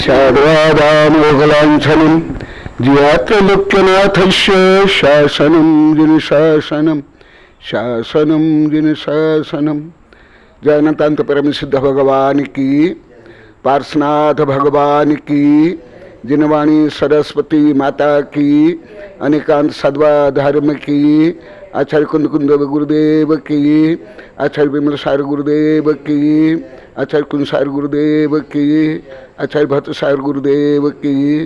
स्याद्वादामोघलाञ्छनं जियात्रलोक्यनाथस्य शासनं जिनशासनं शासनं जिनशासनं। जयनतांत परम सिद्ध भगवान की, पार्श्वनाथ भगवान की, जिनवाणी सरस्वती माता की, अनेकांत सद्वा धर्म की, आचार्य कुंद कुंद गुरुदेव की, आचार्य विमल सार गुरुदेव की, आचार्य कुंद सार गुरुदेव की, आचार्य भट्ट सार गुरुदेव की,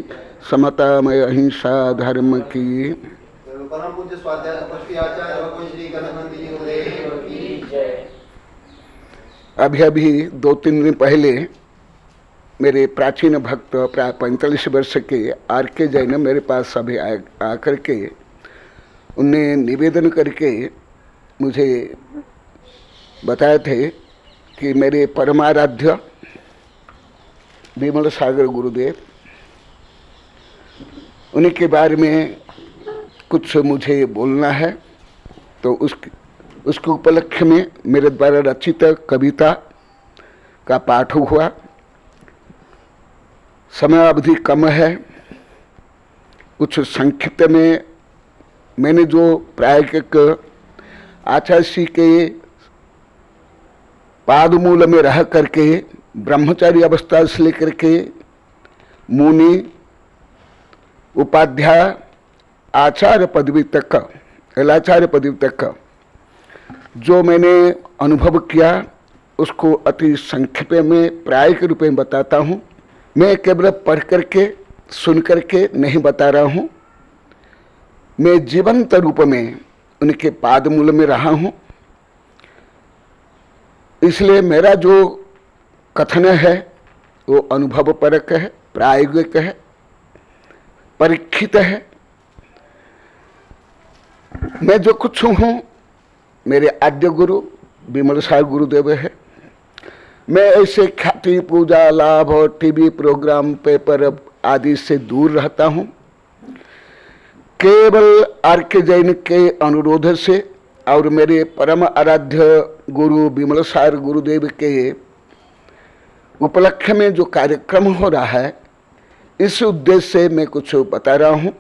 समतामय अहिंसा धर्म की। परम पूज्य स्वाध्याय आचार्य भगवान श्री गणपति जी गुरुदेव की जय। अभी अभी 2-3 दिन पहले मेरे प्राचीन भक्त प्राय 45 वर्ष के आर.के. जैन मेरे पास अभी आकर के उनने निवेदन करके मुझे बताए थे कि मेरे परमाराध्य विमल सागर गुरुदेव, उन्हीं के बारे में कुछ मुझे बोलना है। तो उसके उपलक्ष्य में मेरे द्वारा रचित कविता का पाठ हुआ। समय अवधि कम है, कुछ संक्षिप्त में मैंने जो प्रायोगिक आचार्य श्री के पादमूल में रह करके ब्रह्मचारी अवस्था से लेकर के मुनि उपाध्याय आचार्य पदवी तक, कलाचार्य पदवी तक जो मैंने अनुभव किया उसको अति संक्षेप में प्रायोगिक रूप में बताता हूँ। मैं केवल पढ़ करके सुन करके नहीं बता रहा हूँ, मैं जीवंत रूप में उनके पादमूल में रहा हूँ। इसलिए मेरा जो कथन है वो अनुभव परक है, प्रायोगिक है, परीक्षित है। मैं जो कुछ हूँ मेरे आद्य गुरु विमल सागर गुरुदेव है। मैं ऐसे ख्याति पूजा लाभ और टीवी प्रोग्राम पेपर आदि से दूर रहता हूँ। केवल आर.के. जैन के अनुरोध से और मेरे परम आराध्य गुरु विमल सागर गुरुदेव के उपलक्ष्य में जो कार्यक्रम हो रहा है, इस उद्देश्य से मैं कुछ बता रहा हूँ।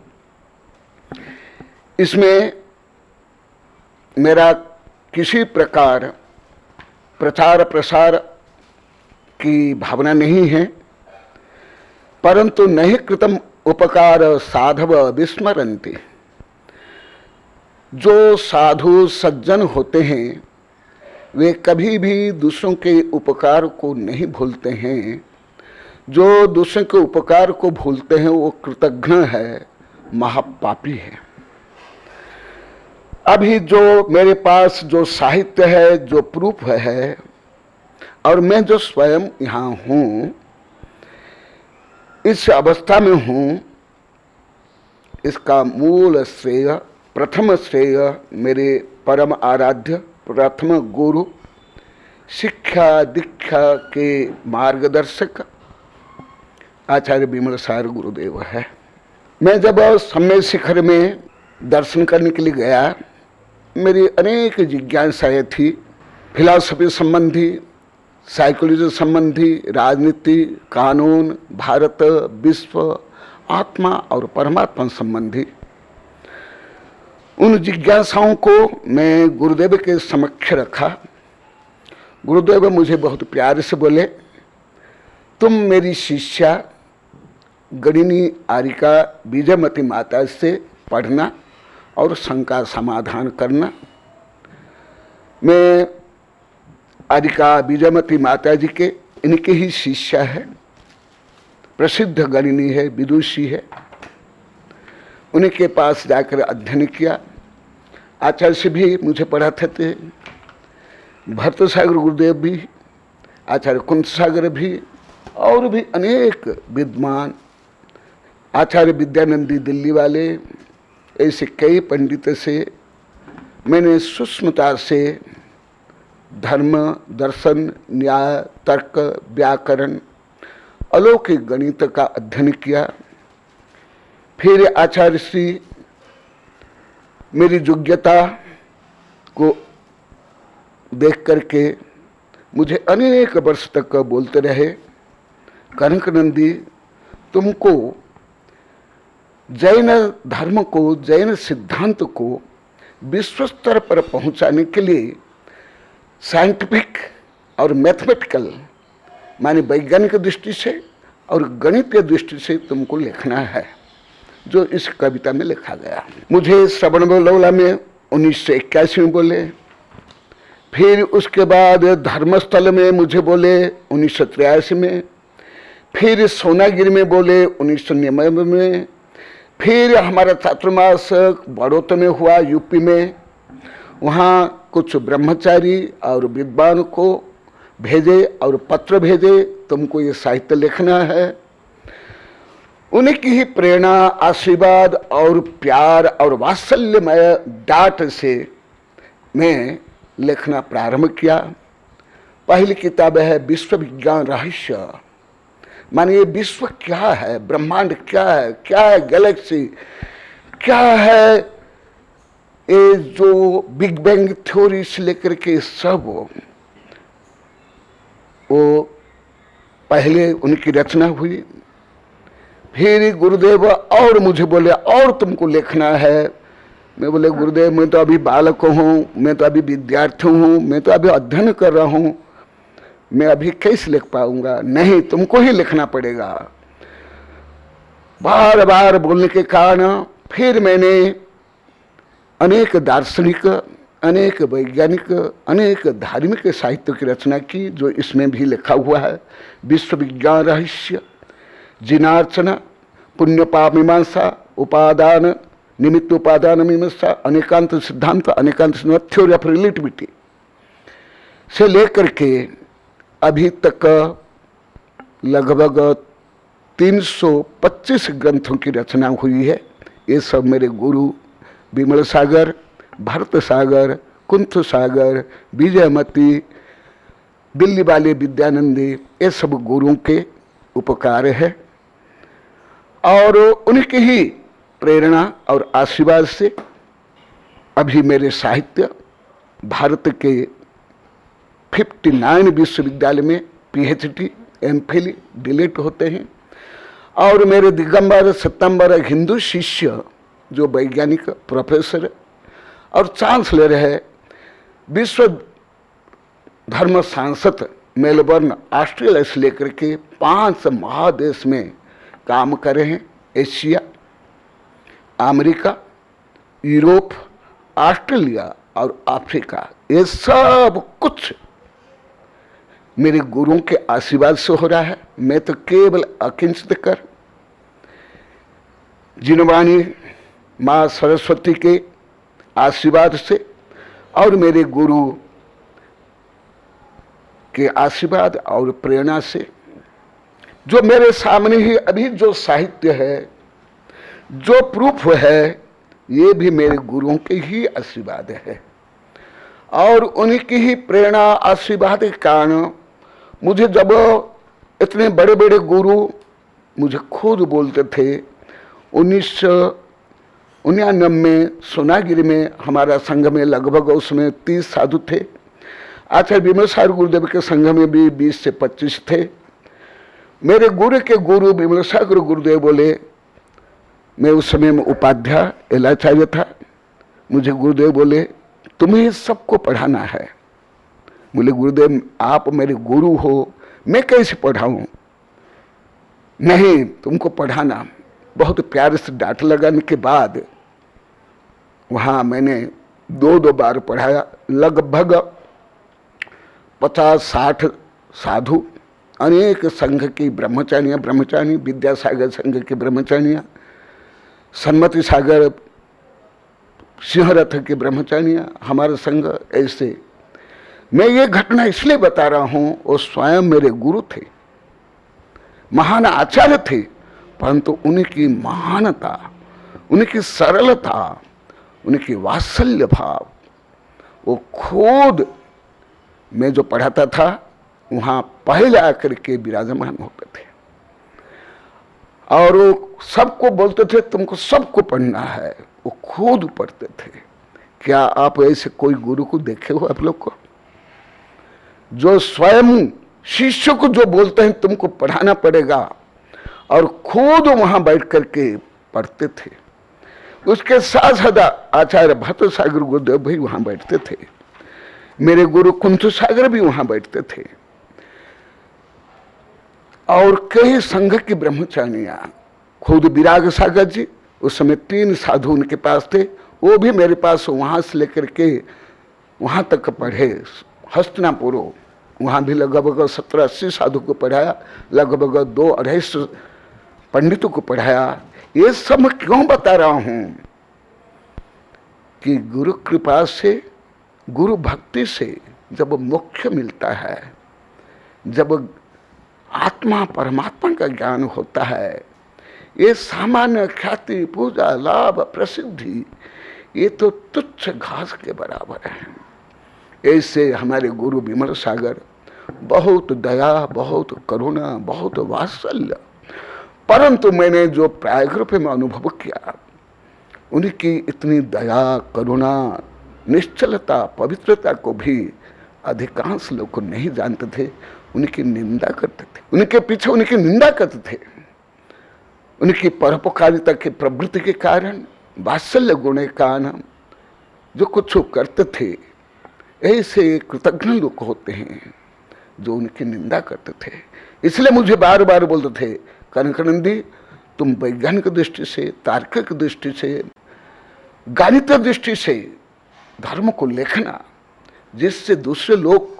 इसमें मेरा किसी प्रकार प्रचार प्रसार की भावना नहीं है, परंतु नहीं कृतम उपकार साधव विस्मरन्ति। जो साधु सज्जन होते हैं वे कभी भी दूसरों के उपकार को नहीं भूलते हैं। जो दूसरों के उपकार को भूलते हैं वो कृतघ्न है, महापापी है। अभी जो मेरे पास जो साहित्य है, जो प्रूफ है, और मैं जो स्वयं यहाँ हूँ, इस अवस्था में हूँ, इसका मूल श्रेय, प्रथम श्रेय मेरे परम आराध्य प्रथम गुरु, शिक्षा दीक्षा के मार्गदर्शक आचार्य विमल सागर गुरुदेव है। मैं जब सम्मेद शिखर में दर्शन करने के लिए गया, मेरी अनेक जिज्ञासाएं थी, फिलॉसफी संबंधी, साइकोलॉजी संबंधी, राजनीति, कानून, भारत, विश्व, आत्मा और परमात्मा संबंधी। उन जिज्ञासाओं को मैं गुरुदेव के समक्ष रखा। गुरुदेव मुझे बहुत प्यार से बोले, तुम मेरी शिष्या गणिनी आरिका बीजमती माता से पढ़ना और शंका समाधान करना। मैं आरिका बीजमती माता जी के इनके ही शिष्या है, प्रसिद्ध गणिनी है, विदुषी है। उन्हीं के पास जाकर अध्ययन किया। आचार्य से भी मुझे पढ़ाते थे, भट्ट सागर गुरुदेव भी, आचार्य कुंद सागर भी, और भी अनेक विद्वान, आचार्य विद्यानंदी दिल्ली वाले, ऐसे कई पंडित से मैंने सूक्ष्मता से धर्म, दर्शन, न्याय, तर्क, व्याकरण, अलौकिक गणित का अध्ययन किया। फिर आचार्य श्री मेरी योग्यता को देख करके मुझे अनेक वर्ष तक बोलते रहे, कनक नंदी तुमको जैन धर्म को, जैन सिद्धांत को विश्व स्तर पर पहुंचाने के लिए साइंटिफिक और मैथमेटिकल माने वैज्ञानिक दृष्टि से और गणितीय दृष्टि से तुमको लिखना है, जो इस कविता में लिखा गया। मुझे श्रवण बेलगोला में 1981 में बोले, फिर उसके बाद धर्मस्थल में मुझे बोले 1983 में, फिर सोनागिरी में बोले 1999 में, फिर हमारा छात्रमास बड़ौत में हुआ यूपी में, वहाँ कुछ ब्रह्मचारी और विद्वान को भेजे और पत्र भेजे, तुमको ये साहित्य लिखना है। उनकी ही प्रेरणा, आशीर्वाद और प्यार और वात्सल्यमय डांट से मैं लिखना प्रारंभ किया। पहली किताब है विश्व विज्ञान रहस्य, माने ये विश्व क्या है, ब्रह्मांड क्या है गैलेक्सी क्या है, ये जो बिग बैंग थ्योरी से लेकर के सब वो पहले उनकी रचना हुई। फिर गुरुदेव और मुझे बोले और तुमको लिखना है। मैं बोले गुरुदेव मैं तो अभी बालक हूँ, मैं तो अभी विद्यार्थी हूँ, मैं तो अभी अध्ययन कर रहा हूँ, मैं अभी कैसे लिख पाऊंगा। नहीं, तुमको ही लिखना पड़ेगा। बार बार बोलने के कारण फिर मैंने अनेक दार्शनिक, अनेक वैज्ञानिक, अनेक धार्मिक साहित्य की रचना की, जो इसमें भी लिखा हुआ है। विश्व विज्ञान रहस्य, जिनार्चना, पुण्य पाप मीमांसा, उपादान निमित्त उपादान मीमांसा, अनेकांत सिद्धांत, अनेकांत थ्योरी ऑफ रिलेटिविटी से लेकर के अभी तक लगभग 325 ग्रंथों की रचना हुई है। ये सब मेरे गुरु विमल सागर, भरत सागर, कुंथ सागर, विजयमती, दिल्ली वाले विद्यानंदी, ये सब गुरुओं के उपकार है और उनकी ही प्रेरणा और आशीर्वाद से अभी मेरे साहित्य भारत के 59 विश्वविद्यालय में पीएचडी, एमफिल, डीलिट होते हैं और मेरे दिगंबर सितंबर हिंदू शिष्य जो वैज्ञानिक प्रोफेसर और चांसलर है, विश्व धर्म सांसद मेलबर्न ऑस्ट्रेलिया से लेकर के 5 महादेश में काम कर रहे हैं। एशिया, अमेरिका, यूरोप, ऑस्ट्रेलिया और अफ्रीका, ये सब कुछ मेरे गुरुओं के आशीर्वाद से हो रहा है। मैं तो केवल अकिंचित कर जिनवाणी माँ सरस्वती के आशीर्वाद से और मेरे गुरु के आशीर्वाद और प्रेरणा से जो मेरे सामने ही अभी जो साहित्य है, जो प्रूफ है, ये भी मेरे गुरुओं के ही आशीर्वाद है और उनकी ही प्रेरणा आशीर्वाद के कारण मुझे जब इतने बड़े बड़े गुरु मुझे खुद बोलते थे। 1999 में सोनागिरी में हमारा संघ में लगभग उसमें 30 साधु थे। आचार्य विमल सागर गुरुदेव के संघ में भी 20 से 25 थे। मेरे गुरु के गुरु विमल सागर गुरुदेव बोले, मैं उस समय में उपाध्याय एलाचार्य था, मुझे गुरुदेव बोले तुम्हें सबको पढ़ाना है। बोले गुरुदेव आप मेरे गुरु हो, मैं कैसे पढ़ाऊं। नहीं, तुमको पढ़ाना। बहुत प्यार से डांट लगाने के बाद वहाँ मैंने 2 बार पढ़ाया। लगभग 50-60 साधु, अनेक संघ की ब्रह्मचारी, विद्यासागर संघ के ब्रह्मचारियाँ, सन्मति सागर सिंहरथ के ब्रह्मचारियाँ, हमारा संघ। ऐसे मैं ये घटना इसलिए बता रहा हूँ, वो स्वयं मेरे गुरु थे, महान आचार्य थे, परंतु उनकी महानता, उनकी सरलता, उनकी वात्सल्य भाव, वो खुद मैं जो पढ़ाता था वहाँ पहले आकर के विराजमान होते थे और वो सबको बोलते थे तुमको सबको पढ़ना है। वो खुद पढ़ते थे। क्या आप ऐसे कोई गुरु को देखे हो आप लोग को, जो स्वयं शिष्य को जो बोलते हैं तुमको पढ़ाना पड़ेगा और खुद वहां बैठ करके पढ़ते थे। उसके साथ साथ आचार्य भट्ट सागर गुरुदेव भी वहां बैठते थे, मेरे गुरु कुंथ सागर भी वहां बैठते थे, और कई संघ की ब्रह्मचारियां, खुद विराग सागर जी, उस समय 3 साधु उनके पास थे, वो भी मेरे पास वहां से लेकर के वहां तक पढ़े, हस्तिनापुर, वहां भी लगभग 70-80 साधु को पढ़ाया, लगभग 200-250 पंडितों को पढ़ाया। ये सब क्यों बता रहा हूं कि गुरु कृपा से, गुरु भक्ति से जब मोक्ष मिलता है, जब आत्मा परमात्मा का ज्ञान होता है, ये सामान्य ख्याति, पूजा, लाभ, प्रसिद्धि, ये तो तुच्छ घास के बराबर है। ऐसे हमारे गुरु विमल सागर बहुत दया, बहुत करुणा, बहुत वात्सल्य, परंतु मैंने जो प्रायोग रूप में अनुभव किया, उनकी इतनी दया, करुणा, निश्चलता, पवित्रता को भी अधिकांश लोग नहीं जानते थे, उनकी निंदा करते थे, उनके पीछे उनकी निंदा करते थे। उनकी परोपकारिता की प्रवृत्ति के कारण, वात्सल्य गुण के कारण जो कुछ करते थे, ऐसे कृतज्ञ लोग होते हैं जो उनकी निंदा करते थे। इसलिए मुझे बार बार बोलते थे, कनकानंदी तुम वैज्ञानिक दृष्टि से, तार्किक दृष्टि से, गणित दृष्टि से धर्म को लिखना, जिससे दूसरे लोग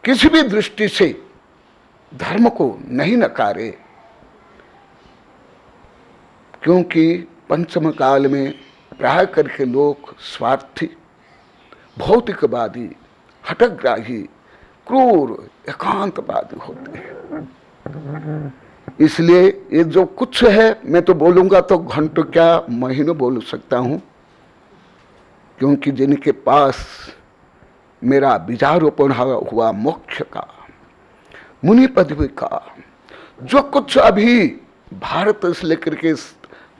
किसी भी दृष्टि से धर्म को नहीं नकारे। क्योंकि पंचम काल में प्राय करके लोग स्वार्थी, भौतिकवादी, हठग्राही, क्रूर, एकांतवादी होते हैं। इसलिए ये जो कुछ है, मैं तो बोलूंगा तो घंटों क्या महीनों बोल सकता हूं, क्योंकि जिनके पास मेरा बीजारोपण हुआ मोक्ष का, मुनि पदवी का, जो कुछ अभी भारत से लेकर के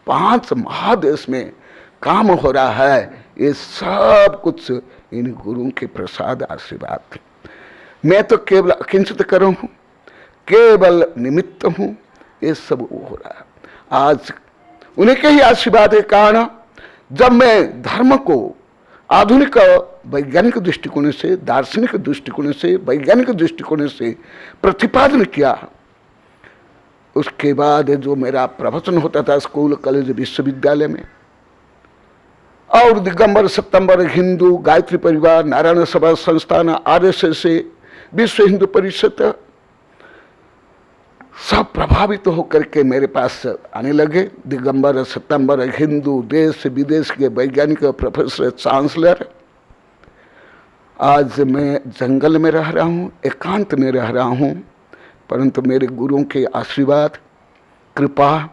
5 महादेश में काम हो रहा है, ये सब कुछ इन गुरुओं के प्रसाद आशीर्वाद थे। मैं तो केवल अकिंचित करूं हूं, केवल निमित्त हूं, ये सब हो रहा है। आज उनके ही आशीर्वाद के कारण जब मैं धर्म को आधुनिक वैज्ञानिक दृष्टिकोण से, दार्शनिक दृष्टिकोण से, वैज्ञानिक दृष्टिकोण से प्रतिपादन किया, उसके बाद जो मेरा प्रवचन होता था स्कूल, कॉलेज, विश्वविद्यालय में, और दिगंबर, सितंबर, हिंदू, गायत्री परिवार, नारायण सभा संस्थान, RSS, विश्व हिंदू परिषद, सब प्रभावित होकर के मेरे पास आने लगे। दिगंबर, सितंबर, हिंदू, देश विदेश के वैज्ञानिक, प्रोफेसर, चांसलर। आज मैं जंगल में रह रहा हूँ, एकांत में रह रहा हूँ, परंतु मेरे गुरुओं के आशीर्वाद, कृपा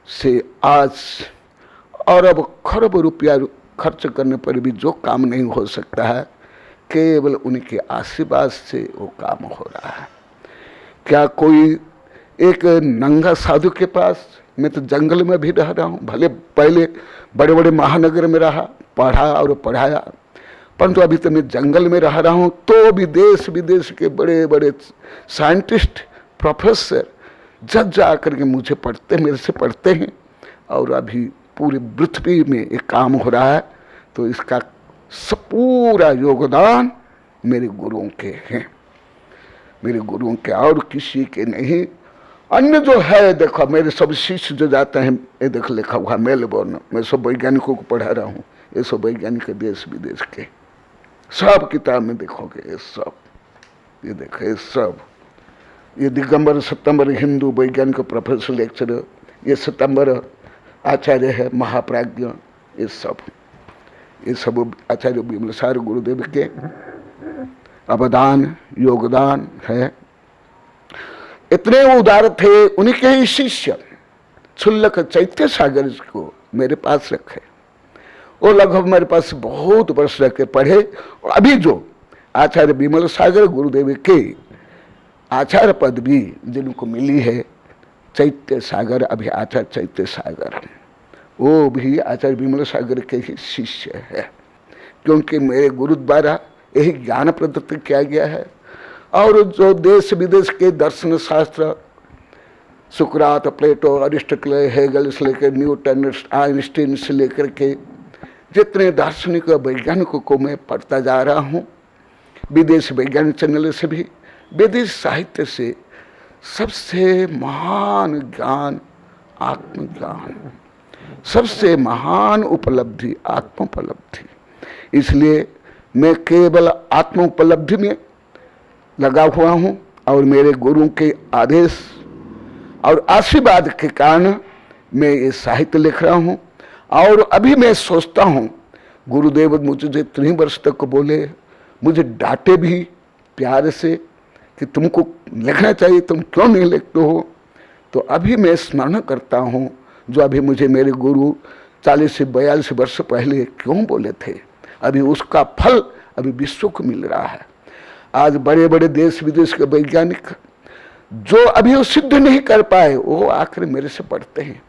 से आज अरब खरब रुपया खर्च करने पर भी जो काम नहीं हो सकता है, केवल उनके आशीर्वाद से वो काम हो रहा है। क्या कोई एक नंगा साधु के पास, मैं तो जंगल में भी रह रहा हूँ, भले पहले बड़े बड़े महानगर में रहा, पढ़ा और पढ़ाया, परंतु अभी तो मैं जंगल में रह रहा हूँ, तो भी देश विदेश के बड़े बड़े साइंटिस्ट, प्रोफेसर जज जा करके मुझे पढ़ते, मेरे से पढ़ते हैं, और अभी पूरी पृथ्वी में एक काम हो रहा है। तो इसका पूरा योगदान मेरे गुरुओं के हैं, मेरे गुरुओं के, और किसी के नहीं। अन्य जो है, देखो मेरे सब शिष्य जो जाते हैं, ये देख लिखा हुआ मेलबोर्न, मैं सब वैज्ञानिकों को पढ़ा रहा हूँ, ये सब वैज्ञानिक देश विदेश के, सब किताब में देखोगे, ये सब, ये देखो, ये सब, ये दिगंबर, सितंबर, हिंदू वैज्ञानिक प्रोफेसर लेक्चरर, ये सितंबर आचार्य है, महाप्राज्ञ, ये सब आचार्य विमल सागर गुरुदेव के अवदान, योगदान है। इतने उदार थे, उनके ही शिष्य क्षुल्लक चैत्य सागर को मेरे पास रखे, वो लगभग मेरे पास बहुत वर्ष रह के पढ़े। और अभी जो आचार्य विमल सागर गुरुदेव के आचार्य पद भी जिनको मिली है, चैत्य सागर, अभी आचार्य चैत्य सागर, वो भी आचार्य विमल सागर के ही शिष्य है, क्योंकि मेरे गुरु द्वारा यही ज्ञान प्रदत्त किया गया है। और जो देश विदेश के दर्शन शास्त्र, सुकरात, प्लेटो, अरिस्टोटल, हेगल से लेकर न्यूटन, आइंस्टीन से लेकर के जितने दार्शनिक वैज्ञानिकों को मैं पढ़ता जा रहा हूँ, विदेश वैज्ञानिक चैनल से भी, विदेश साहित्य से, सबसे महान ज्ञान आत्मज्ञान, सबसे महान उपलब्धि आत्मोपलब्धि। इसलिए मैं केवल आत्मोपलब्धि में लगा हुआ हूँ और मेरे गुरु के आदेश और आशीर्वाद के कारण मैं ये साहित्य लिख रहा हूँ। और अभी मैं सोचता हूँ, गुरुदेव मुझे 3 वर्ष तक बोले, मुझे डांटे भी प्यार से कि तुमको लिखना चाहिए, तुम क्यों नहीं लिखते हो। तो अभी मैं स्मरण करता हूँ जो अभी मुझे मेरे गुरु 40 से 42 वर्ष पहले क्यों बोले थे। अभी उसका फल अभी विश्व को मिल रहा है। आज बड़े बड़े देश विदेश के वैज्ञानिक जो अभी वो सिद्ध नहीं कर पाए, वो आखिर मेरे से पढ़ते हैं।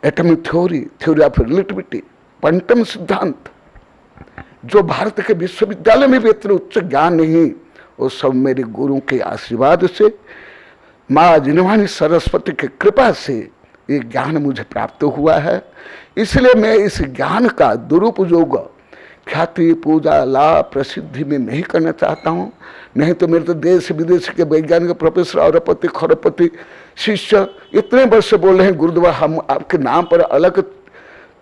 Atomic theory, theory of relativity, quantum सिद्धांत, जो भारत के विश्वविद्यालय में भी इतना उच्च ज्ञान नहीं, वो सब मेरे गुरु के आशीर्वाद से, माँ जिनवानी सरस्वती की कृपा से ये ज्ञान मुझे प्राप्त हुआ है। इसलिए मैं इस ज्ञान का दुरुपयोग ख्याति, पूजा, लाभ, प्रसिद्धि में नहीं करना चाहता हूँ। नहीं तो मेरे तो देश विदेश के वैज्ञानिक प्रोफेसर, अरबपति, खरबपति शिष्य इतने वर्ष बोल रहे हैं, गुरुद्वारा हम आपके नाम पर अलग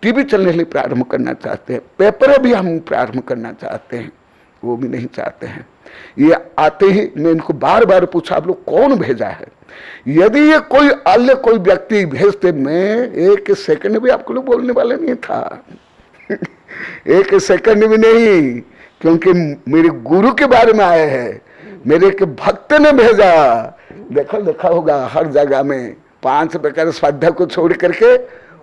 टीवी चलने के लिए प्रारंभ करना चाहते हैं, पेपर भी हम प्रारंभ करना चाहते हैं, वो भी नहीं चाहते हैं। ये आते ही मैं इनको बार बार पूछा, आप लोग कौन भेजा है। यदि ये कोई अन्य कोई व्यक्ति भेजते, मैं 1 सेकंड भी आपको लोग बोलने वाले नहीं था। 1 सेकंड भी नहीं, क्योंकि मेरे गुरु के बारे में आए हैं, मेरे एक भक्त ने भेजा। देखा होगा हर जगह में 5 प्रकार श्रद्धा को छोड़ करके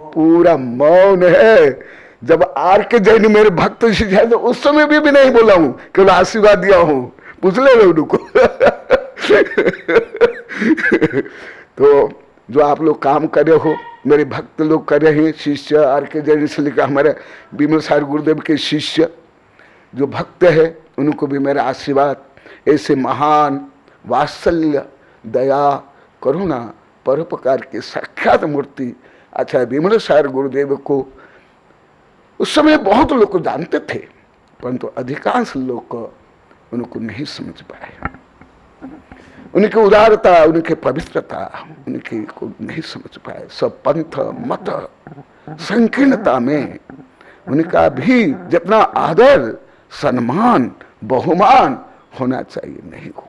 पूरा मौन है। जब आर के जैन मेरे भक्त शिष्य तो उस समय भी नहीं बोला हूं, केवल आशीर्वाद दिया हूं, पूछ ले उनको। तो जो आप लोग काम कर रहे हो, मेरे भक्त लोग कर रहे हैं, शिष्य आर के जैन से लेकर हमारे विमल सार गुरुदेव के शिष्य जो भक्त है, उनको भी मेरा आशीर्वाद। ऐसे महान वात्सल्य, दया, करुणा, परोपकार के साक्षात मूर्ति अच्छा विमल सार गुरुदेव को उस समय बहुत लोग जानते थे, परंतु अधिकांश लोग उनको नहीं समझ पाए। उनकी उदारता, उनकी पवित्रता उनकी को नहीं समझ पाए। सब पंथ मत संकीर्णता में उनका भी जितना आदर, सम्मान, बहुमान होना चाहिए नहीं हो।